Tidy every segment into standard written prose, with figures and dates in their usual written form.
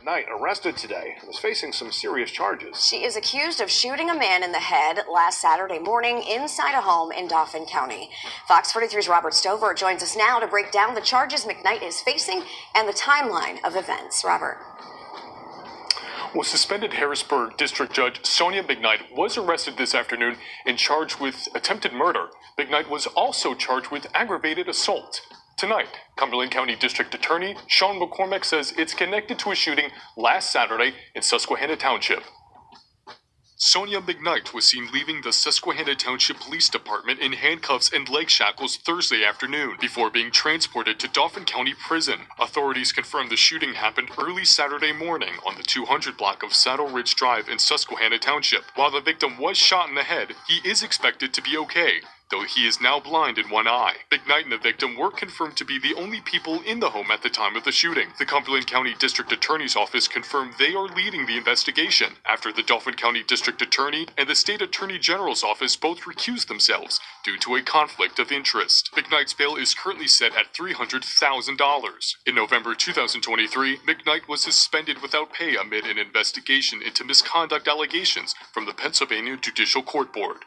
MCKNIGHT arrested today and is facing some serious charges. She is accused of shooting a man in the head last Saturday morning inside a home in Dauphin County. Fox 43's Robert Stover joins us now to break down the charges McKnight is facing and the timeline of events. Robert. Well, suspended Harrisburg District Judge SONYA McKnight was arrested this afternoon and charged with attempted murder. McKnight was also charged with aggravated assault. Tonight, Cumberland County District Attorney Sean McCormick says it's connected to a shooting last Saturday in Susquehanna Township. SONYA McKnight was seen leaving the Susquehanna Township Police Department in handcuffs and leg shackles Thursday afternoon before being transported to Dauphin County Prison. Authorities confirmed the shooting happened early Saturday morning on the 200 block of Saddle Ridge Drive in Susquehanna Township. While the victim was shot in the head, he is expected to be okay, though he is now blind in one eye. McKnight and the victim were confirmed to be the only people in the home at the time of the shooting. The Cumberland County District Attorney's Office confirmed they are leading the investigation after the Dauphin County District Attorney and the State Attorney General's Office both recused themselves due to a conflict of interest. McKnight's bail is currently set at $300,000. In November 2023, McKnight was suspended without pay amid an investigation into misconduct allegations from the Pennsylvania Judicial Court Board.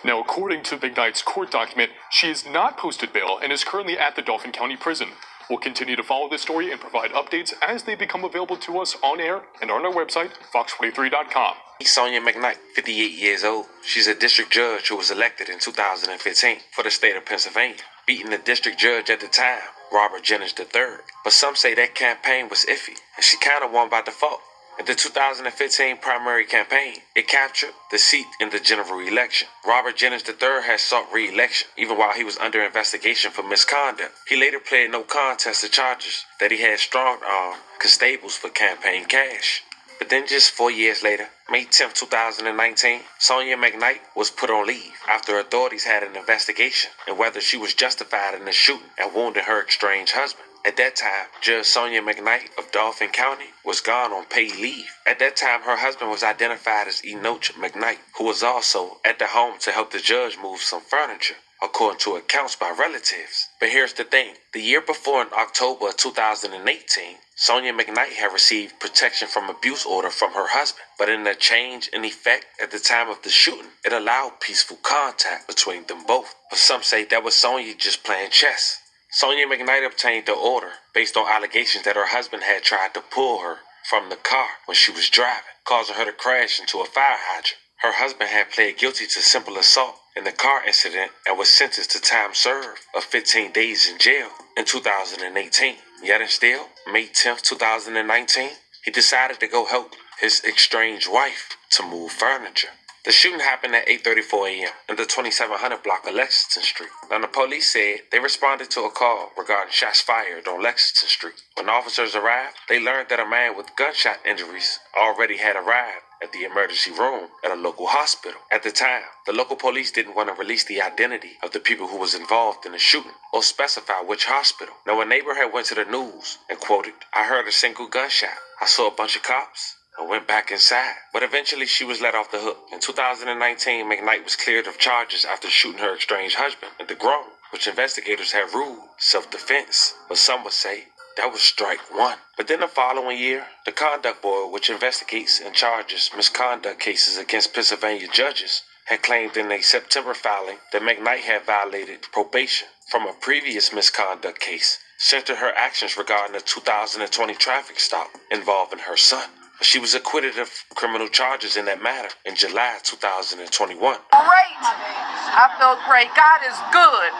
Now, according to McKnight's court document, she is not posted bail and is currently at the Dauphin County Prison. We'll continue to follow this story and provide updates as they become available to us on air and on our website, fox43.com. SONYA McKnight, 58 years old. She's a district judge who was elected in 2015 for the state of Pennsylvania, beating the district judge at the time, Robert Jennings III. But some say that campaign was iffy, and she kind of won by default. In the 2015 primary campaign, it captured the seat in the general election. Robert Jennings III has sought re-election, even while he was under investigation for misconduct. He later pled no contest to charges that he had strong-armed constables for campaign cash. But then just 4 years later, May 10, 2019, SONYA McKnight was put on leave after authorities had an investigation into whether she was justified in the shooting and wounding her estranged husband. At that time, Judge SONYA McKnight of Dauphin County was gone on paid leave. At that time, her husband was identified as Enoch McKnight, who was also at the home to help the judge move some furniture, according to accounts by relatives. But here's the thing. The year before, in October 2018, SONYA McKnight had received protection from abuse order from her husband. But in a change in effect at the time of the shooting, it allowed peaceful contact between them both. But some say that was SONYA just playing chess. SONYA McKnight obtained the order based on allegations that her husband had tried to pull her from the car when she was driving, causing her to crash into a fire hydrant. Her husband had pled guilty to simple assault in the car incident and was sentenced to time served of 15 days in jail in 2018. Yet and still, May 10, 2019, he decided to go help his estranged wife to move furniture. The shooting happened at 8:34 a.m. in the 2700 block of Lexington Street. Now, the police said they responded to a call regarding shots fired on Lexington Street. When officers arrived, they learned that a man with gunshot injuries already had arrived at the emergency room at a local hospital. At the time, the local police didn't want to release the identity of the people who was involved in the shooting or specify which hospital. Now, a neighbor had went to the news and quoted, "I heard a single gunshot. I saw a bunch of cops. I went back inside." But eventually she was let off the hook. In 2019, McKnight was cleared of charges after shooting her estranged husband in the groin, which investigators had ruled self-defense. But some would say that was strike one. But then the following year, the Conduct Board, which investigates and charges misconduct cases against Pennsylvania judges, had claimed in a September filing that McKnight had violated probation from a previous misconduct case, centered her actions regarding a 2020 traffic stop involving her son. She was acquitted of criminal charges in that matter in July 2021. Great. I feel great. God is good.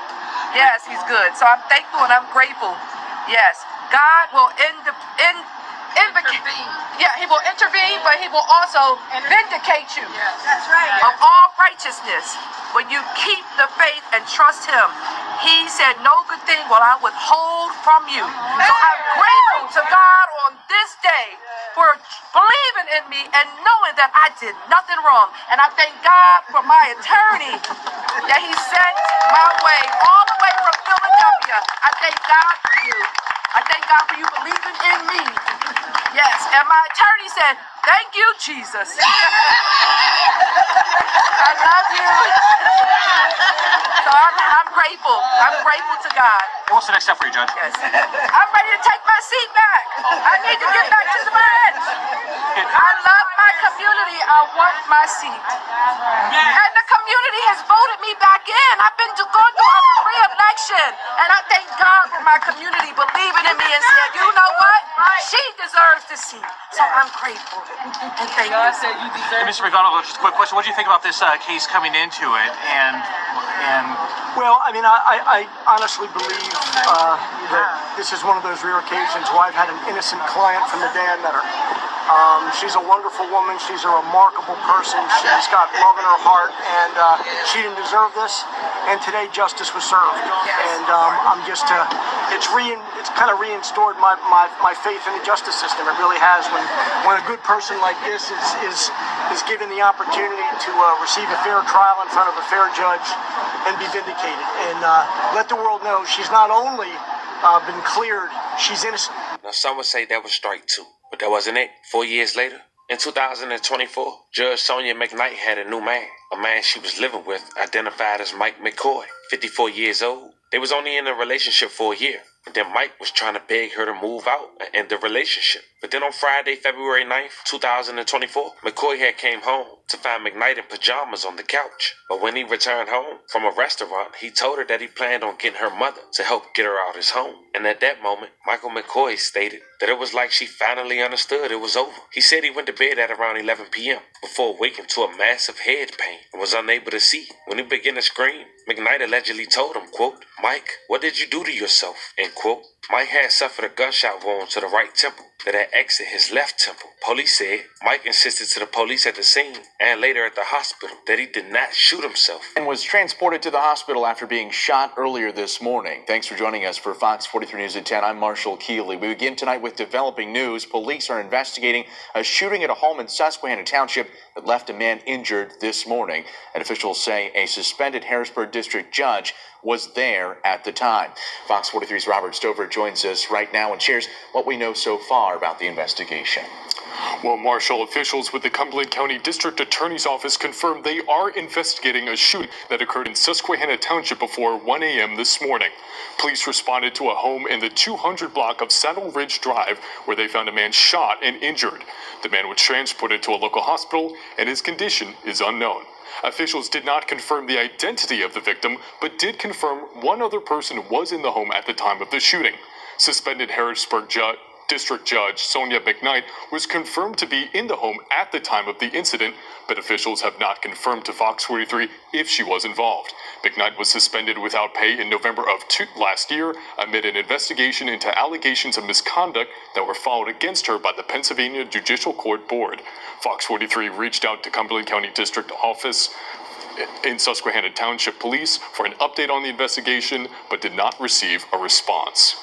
Yes, he's good. So I'm thankful and I'm grateful. Yes, God will intervene. Yeah, he will intervene, but he will also vindicate you. Yes, that's right. Of all righteousness. When you keep the faith and trust him, he said, "No good thing will I withhold from you." So I'm grateful to God on this day for believing in me and knowing that I did nothing wrong. And I thank God for my attorney that he sent my way all the way from Philadelphia. I thank God for you. I thank God for you believing in me. Yes, and my attorney said, "Thank you, Jesus." I love you. So I'm grateful. I'm grateful to God. What's the next step for you, Judge? Yes. I'm ready to take my seat back. I need to get back to the bench. I love my community. I want my seat. And the community has voted me back in. I've been going through a pre-election. And I thank God for my community believing in me and saying, you know what? She deserves the seat. So I'm grateful. And thank you. Hey, Mr. McDonald, just a quick question. What do you think about this case coming into it? Well, I mean, I honestly believe that this is one of those rare occasions where I've had an innocent client from the day I met her. She's a wonderful woman. She's a remarkable person. She's got love in her heart, and she didn't deserve this. And today, justice was served. And I'm just, it's kind of reinstored my faith in the justice system. It really has. When a good person like this is given the opportunity to receive a fair trial in front of a fair judge and be vindicated, and let the world know she's not only been cleared, she's innocent. Now, some would say that was strike two. But that wasn't it. 4 years later, in 2024, Judge SONYA McKnight had a new man. A man she was living with, identified as Mike McCoy, 54 years old. They was only in a relationship for a year. And then Mike was trying to beg her to move out and end the relationship. But then on Friday, February 9th, 2024, McCoy had came home to find McKnight in pajamas on the couch. But when he returned home from a restaurant, he told her that he planned on getting her mother to help get her out his home. And at that moment, Michael McCoy stated that it was like she finally understood it was over. He said he went to bed at around 11 p.m. before waking to a massive head pain and was unable to see. When he began to scream, McKnight allegedly told him, quote, "Mike, what did you do to yourself?" End quote. Mike had suffered a gunshot wound to the right temple that had exited his left temple. Police said Mike insisted to the police at the scene and later at the hospital that he did not shoot himself. And was transported to the hospital after being shot earlier this morning. Thanks for joining us for Fox 43 News at 10. I'm Marshall Keeley. We begin tonight with developing news. Police are investigating a shooting at a home in Susquehanna Township that left a man injured this morning. And officials say a suspended Harrisburg district judge was there at the time. Fox 43's Robert Stover joins us right now and shares what we know so far about the investigation. Well, Marshall, officials with the Cumberland County District Attorney's Office confirmed they are investigating a shooting that occurred in Susquehanna Township before 1 a.m. this morning. Police responded to a home in the 200 block of Saddle Ridge Drive where they found a man shot and injured. The man was transported to a local hospital and his condition is unknown. Officials did not confirm the identity of the victim, but did confirm one other person was in the home at the time of the shooting. Suspended Harrisburg District Judge SONYA McKnight was confirmed to be in the home at the time of the incident, but officials have not confirmed to Fox 43 if she was involved. McKnight was suspended without pay in November of last year amid an investigation into allegations of misconduct that were filed against her by the Pennsylvania Judicial Court Board. Fox 43 reached out to Cumberland County District Office in Susquehanna Township Police for an update on the investigation, but did not receive a response.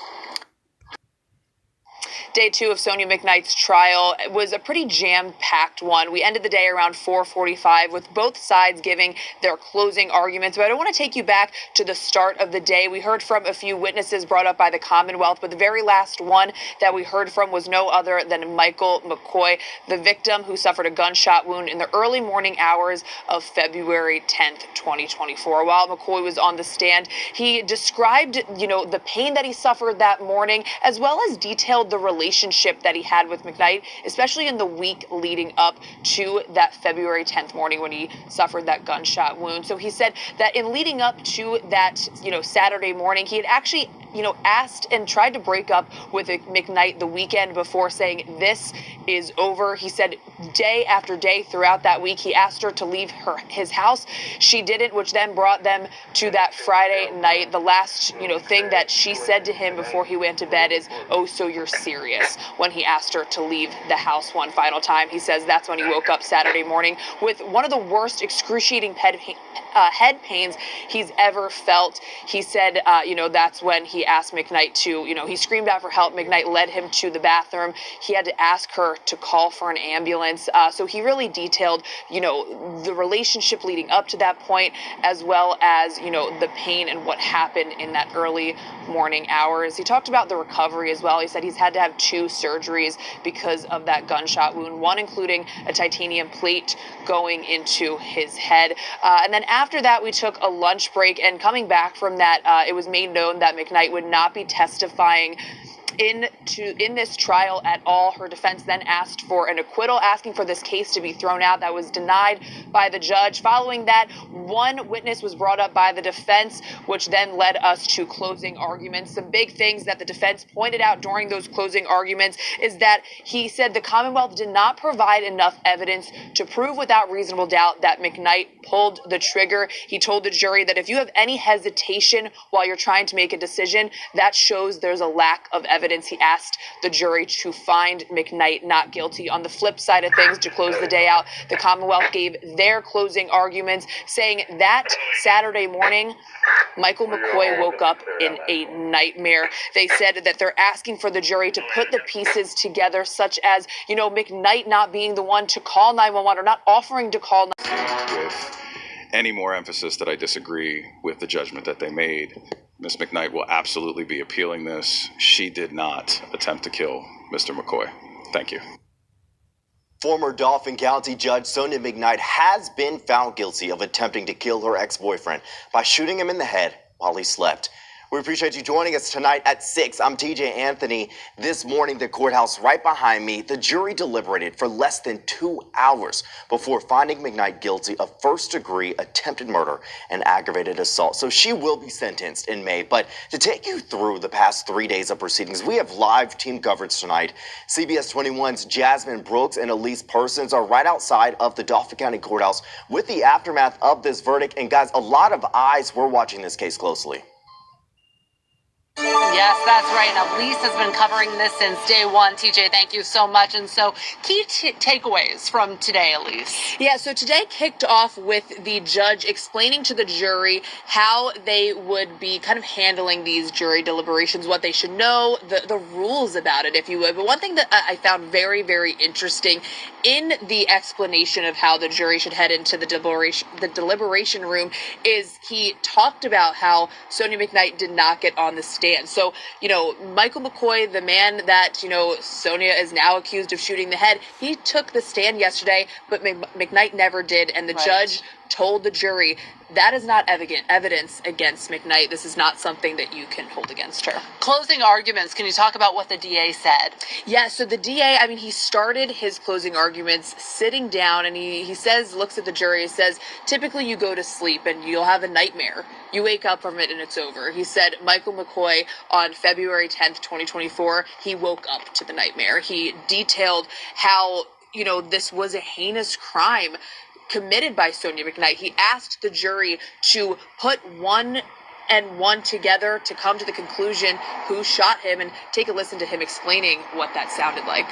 Day two of SONYA McKnight's trial was a pretty jam-packed one. We ended the day around 4:45 with both sides giving their closing arguments. But I want to take you back to the start of the day. We heard from a few witnesses brought up by the Commonwealth, but the very last one that we heard from was no other than Michael McCoy, the victim who suffered a gunshot wound in the early morning hours of February 10th, 2024. While McCoy was on the stand, he described, the pain that he suffered that morning, as well as detailed the relationship that he had with McKnight, especially in the week leading up to that February 10th morning when he suffered that gunshot wound. So he said that in leading up to that, Saturday morning, he had actually, asked and tried to break up with McKnight the weekend before, saying this is over. He said day after day throughout that week, he asked her to leave his house. She didn't, which then brought them to that Friday night. The last, thing that she said to him before he went to bed is, "Oh, so you're serious," when he asked her to leave the house one final time. He says that's when he woke up Saturday morning with one of the worst excruciating head pains he's ever felt. He said, that's when he asked McKnight to, he screamed out for help. McKnight led him to the bathroom. He had to ask her to call for an ambulance. So he really detailed, the relationship leading up to that point, as well as, the pain and what happened in that early morning hours. He talked about the recovery as well. He said he's had to have 2 surgeries because of that gunshot wound, one including a titanium plate going into his head. And then after that, we took a lunch break, and coming back from that, it was made known that McKnight would not be testifying in this trial at all. Her defense then asked for an acquittal, asking for this case to be thrown out. That was denied by the judge. Following that, one witness was brought up by the defense, which then led us to closing arguments. Some big things that the defense pointed out during those closing arguments is that he said the Commonwealth did not provide enough evidence to prove without reasonable doubt that McKnight pulled the trigger. He told the jury that if you have any hesitation while you're trying to make a decision, that shows there's a lack of evidence. He asked the jury to find McKnight not guilty. On the flip side of things, to close the day out, the Commonwealth gave their closing arguments, saying that Saturday morning, Michael McCoy woke up in a nightmare. They said that they're asking for the jury to put the pieces together, such as, McKnight not being the one to call 911 or not offering to call. With any more emphasis that I disagree with the judgment that they made, Ms. McKnight will absolutely be appealing this. She did not attempt to kill Mr. McCoy. Thank you. Former Dauphin County Judge SONYA McKnight has been found guilty of attempting to kill her ex-boyfriend by shooting him in the head while he slept. We appreciate you joining us tonight at 6. I'm TJ Anthony. This morning, the courthouse right behind me, the jury deliberated for less than 2 hours before finding McKnight guilty of first-degree attempted murder and aggravated assault. So she will be sentenced in May. But to take you through the past 3 days of proceedings, we have live team coverage tonight. CBS 21's Jasmine Brooks and Elise Persons are right outside of the Dauphin County Courthouse with the aftermath of this verdict. And guys, a lot of eyes were watching this case closely. Yes, that's right. And Elise has been covering this since day one. TJ, thank you so much. And so key takeaways from today, Elise. Yeah, so today kicked off with the judge explaining to the jury how they would be kind of handling these jury deliberations, what they should know, the rules about it, if you would. But one thing that I found very, very interesting in the explanation of how the jury should head into the deliberation room is he talked about how SONYA McKnight did not get on the stand. So, Michael McCoy, the man that, SONYA is now accused of shooting the head, he took the stand yesterday, but McKnight never did. And the judge told the jury that is not evidence against McKnight. This is not something that you can hold against her. Closing arguments. Can you talk about what the DA said? Yeah, so the DA, he started his closing arguments sitting down, and he looks at the jury, he says, typically you go to sleep and you'll have a nightmare. You wake up from it and it's over. He said Michael McCoy on February 10th, 2024, he woke up to the nightmare. He detailed how, this was a heinous crime committed by SONYA McKnight. He asked the jury to put one and one together to come to the conclusion who shot him, and take a listen to him explaining what that sounded like.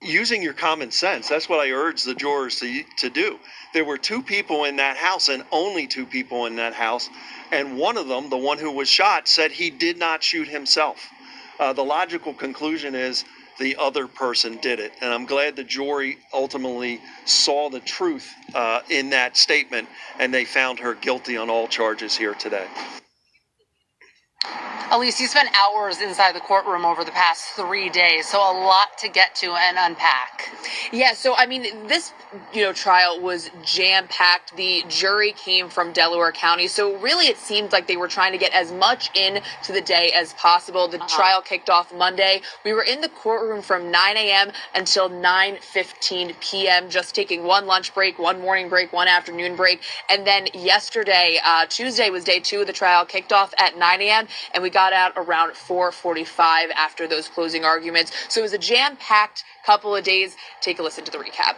Using your common sense, that's what I urge the jurors to do. There were 2 people in that house, and only 2 people in that house, and one of them, the one who was shot, said he did not shoot himself. The logical conclusion is the other person did it. And I'm glad the jury ultimately saw the truth in that statement, and they found her guilty on all charges here today. Elise, you spent hours inside the courtroom over the past 3 days, so a lot to get to and unpack. Yeah, so this trial was jam-packed. The jury came from Delaware County, so really it seemed like they were trying to get as much in to the day as possible. The trial kicked off Monday. We were in the courtroom from 9 a.m. until 9:15 p.m., just taking one lunch break, one morning break, one afternoon break, and then yesterday, Tuesday, was day 2 of the trial, kicked off at 9 a.m., and we got out around 4:45 after those closing arguments. So it was a jam-packed couple of days. Take a listen to the recap.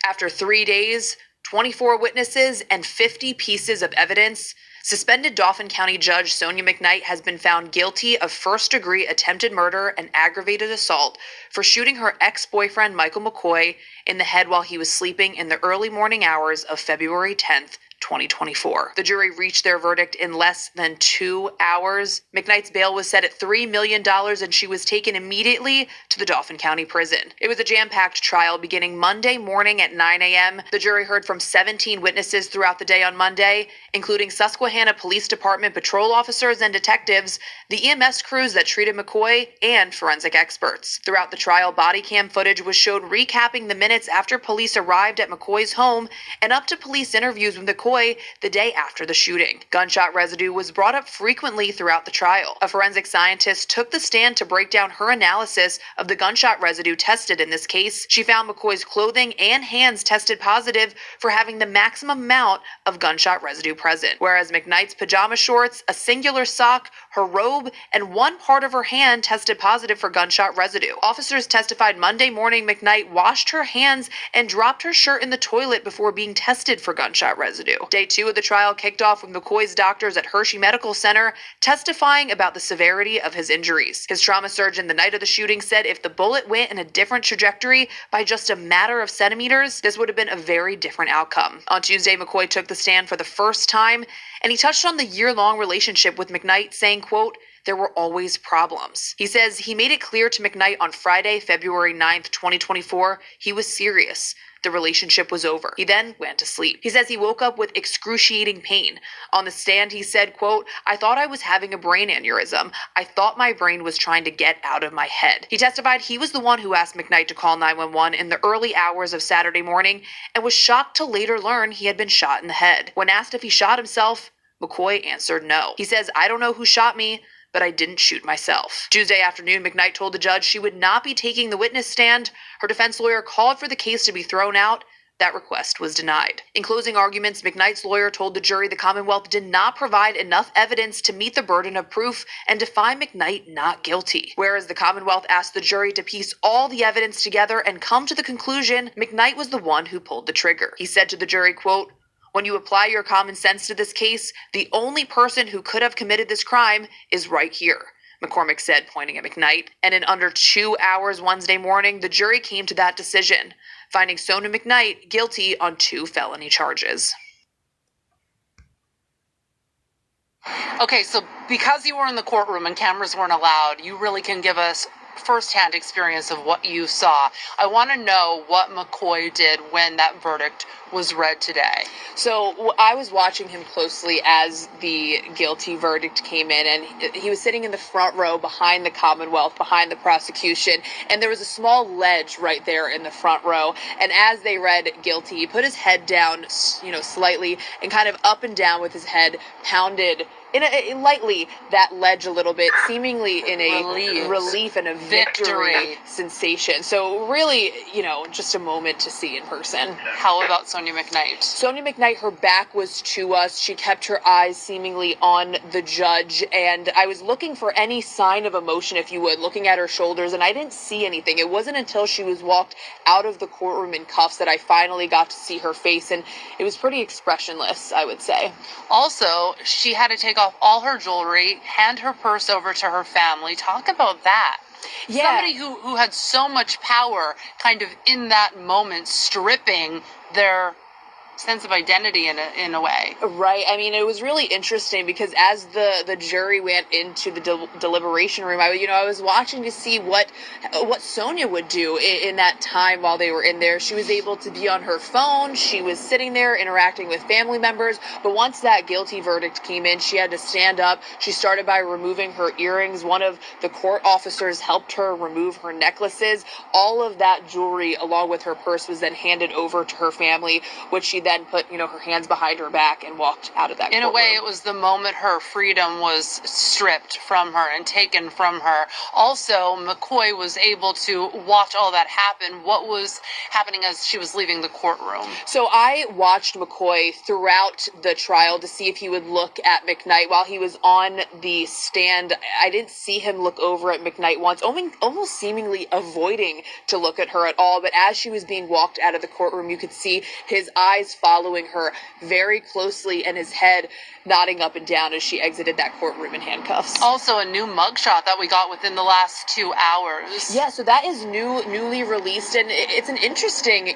After 3 days, 24 witnesses, and 50 pieces of evidence, suspended Dauphin County Judge SONYA McKnight has been found guilty of first-degree attempted murder and aggravated assault for shooting her ex-boyfriend Michael McCoy in the head while he was sleeping in the early morning hours of February 10th, 2024. The jury reached their verdict in less than 2 hours. McKnight's bail was set at $3 million, and she was taken immediately to the Dauphin County Prison. It was a jam-packed trial beginning Monday morning at 9 a.m. The jury heard from 17 witnesses throughout the day on Monday, including Susquehanna Police Department patrol officers and detectives, the EMS crews that treated McCoy, and forensic experts. Throughout the trial, body cam footage was showed recapping the minutes after police arrived at McCoy's home and up to police interviews with McCoy McCoy the day after the shooting. Gunshot residue was brought up frequently throughout the trial. A forensic scientist took the stand to break down her analysis of the gunshot residue tested in this case. She found McCoy's clothing and hands tested positive for having the maximum amount of gunshot residue present, whereas McKnight's pajama shorts, a singular sock, her robe, and one part of her hand tested positive for gunshot residue. Officers testified Monday morning McKnight washed her hands and dropped her shirt in the toilet before being tested for gunshot residue. Day 2 of the trial kicked off with McCoy's doctors at Hershey Medical Center testifying about the severity of his injuries. His trauma surgeon the night of the shooting said if the bullet went in a different trajectory by just a matter of centimeters, this would have been a very different outcome. On Tuesday, McCoy took the stand for the first time, and he touched on the year-long relationship with McKnight, saying, quote, "There were always problems." He says he made it clear to McKnight on Friday, February 9th, 2024, he was serious. The relationship was over. He then went to sleep. He says he woke up with excruciating pain. On the stand, he said, quote, "I thought I was having a brain aneurysm. I thought my brain was trying to get out of my head." He testified he was the one who asked McKnight to call 911 in the early hours of Saturday morning and was shocked to later learn he had been shot in the head. When asked if he shot himself, McCoy answered no. He says, "I don't know who shot me, but I didn't shoot myself." Tuesday afternoon, McKnight told the judge she would not be taking the witness stand. Her defense lawyer called for the case to be thrown out. That request was denied. In closing arguments, McKnight's lawyer told the jury the Commonwealth did not provide enough evidence to meet the burden of proof and to find McKnight not guilty. Whereas the Commonwealth asked the jury to piece all the evidence together and come to the conclusion McKnight was the one who pulled the trigger. He said to the jury, quote, "When you apply your common sense to this case, the only person who could have committed this crime is right here," McCormick said, pointing at McKnight. And in under 2 hours Wednesday morning, the jury came to that decision, finding SONYA McKnight guilty on 2 felony charges. Okay, so because you were in the courtroom and cameras weren't allowed, you really can give us firsthand experience of what you saw. I want to know what McCoy did when that verdict was read today. So I was watching him closely as the guilty verdict came in, and he was sitting in the front row behind the Commonwealth, behind the prosecution, and there was a small ledge right there in the front row. And as they read guilty, he put his head down, slightly, and kind of up and down with his head, pounded lightly that ledge a little bit, seemingly in a relief and a victory sensation. So really, just a moment to see in person. How about SONYA McKnight? SONYA McKnight, her back was to us. She kept her eyes seemingly on the judge, and I was looking for any sign of emotion, if you would, looking at her shoulders, and I didn't see anything. It wasn't until she was walked out of the courtroom in cuffs that I finally got to see her face, and it was pretty expressionless, I would say. Also, she had to take off all her jewelry, hand her purse over to her family. Talk about that. Yeah. Somebody who had so much power kind of in that moment, stripping their sense of identity in a way. Right. I mean, it was really interesting because as the jury went into the deliberation room, I was watching to see what SONYA would do in that time while they were in there. She was able to be on her phone. She was sitting there interacting with family members. But once that guilty verdict came in, she had to stand up. She started by removing her earrings. One of the court officers helped her remove her necklaces. All of that jewelry, along with her purse, was then handed over to her family, which she then put, her hands behind her back and walked out of that courtroom. In a way, it was the moment her freedom was stripped from her and taken from her. Also, McCoy was able to watch all that happen. What was happening as she was leaving the courtroom? So I watched McCoy throughout the trial to see if he would look at McKnight while he was on the stand. I didn't see him look over at McKnight once, almost seemingly avoiding to look at her at all. But as she was being walked out of the courtroom, you could see his eyes following her very closely and his head nodding up and down as she exited that courtroom in handcuffs. Also a new mugshot that we got within the last 2 hours. Yeah, so that is newly released, and it's an interesting,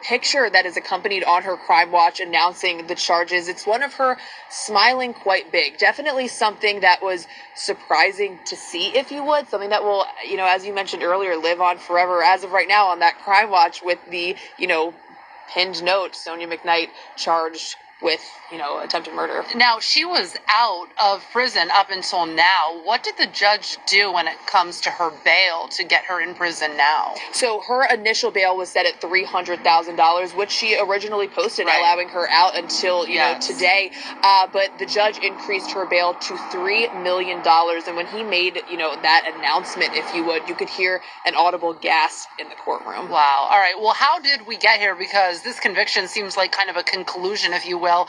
picture that is accompanied on her Crime Watch announcing the charges. It's one of her smiling quite big. Definitely something that was surprising to see, if you would. Something that will, as you mentioned earlier, live on forever as of right now on that Crime Watch with the, pinned note, SONYA McKnight charged with, attempted murder. Now, she was out of prison up until now. What did the judge do when it comes to her bail to get her in prison now? So her initial bail was set at $300,000, which she originally posted, Right. allowing her out until, Yes. today. But the judge increased her bail to $3 million. And when he made, that announcement, if you would, you could hear an audible gasp in the courtroom. Wow. All right. Well, how did we get here? Because this conviction seems like kind of a conclusion, if you will,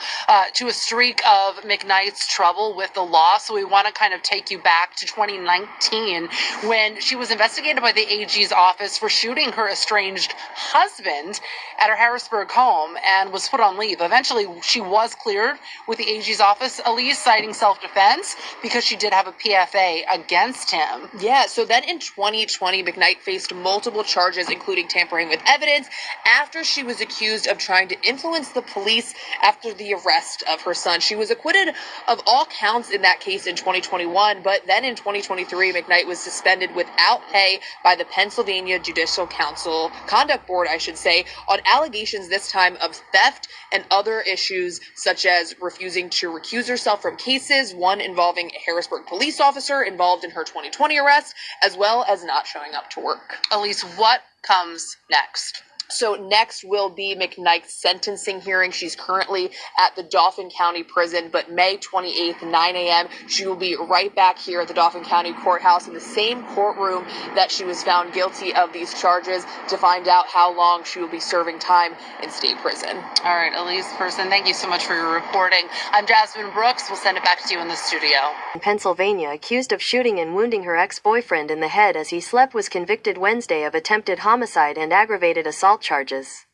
to a streak of McKnight's trouble with the law. So we want to kind of take you back to 2019 when she was investigated by the AG's office for shooting her estranged husband at her Harrisburg home and was put on leave. Eventually, she was cleared with the AG's office, Elise, citing self-defense because she did have a PFA against him. Yeah, so then in 2020, McKnight faced multiple charges, including tampering with evidence, after she was accused of trying to influence the police after the arrest of her son. She was acquitted of all counts in that case in 2021, but then in 2023, McKnight was suspended without pay by the Pennsylvania Judicial Council, Conduct Board, I should say, on allegations this time of theft and other issues such as refusing to recuse herself from cases, one involving a Harrisburg police officer involved in her 2020 arrest, as well as not showing up to work. Elise, what comes next? So next will be McKnight's sentencing hearing. She's currently at the Dauphin County Prison, but May 28th, 9 a.m., she will be right back here at the Dauphin County Courthouse in the same courtroom that she was found guilty of these charges to find out how long she will be serving time in state prison. All right, Elise Person, thank you so much for your reporting. I'm Jasmine Brooks. We'll send it back to you in the studio. Pennsylvania, accused of shooting and wounding her ex-boyfriend in the head as he slept, was convicted Wednesday of attempted homicide and aggravated assault charges.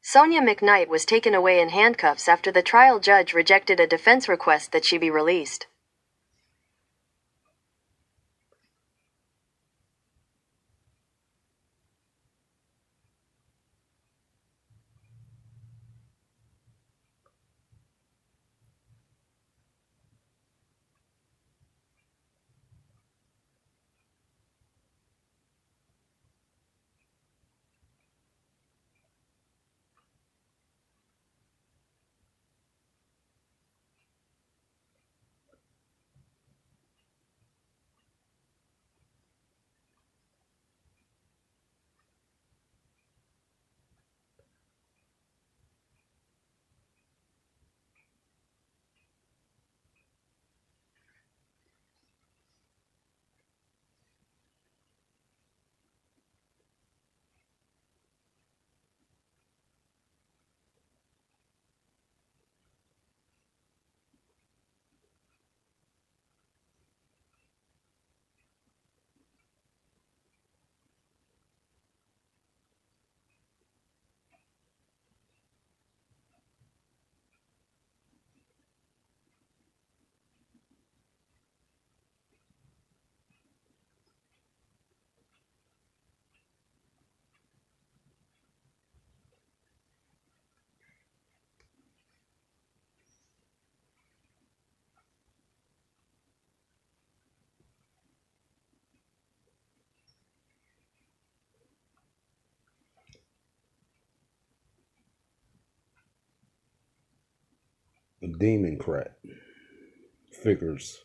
SONYA McKnight was taken away in handcuffs after the trial judge rejected a defense request that she be released. The demon crack figures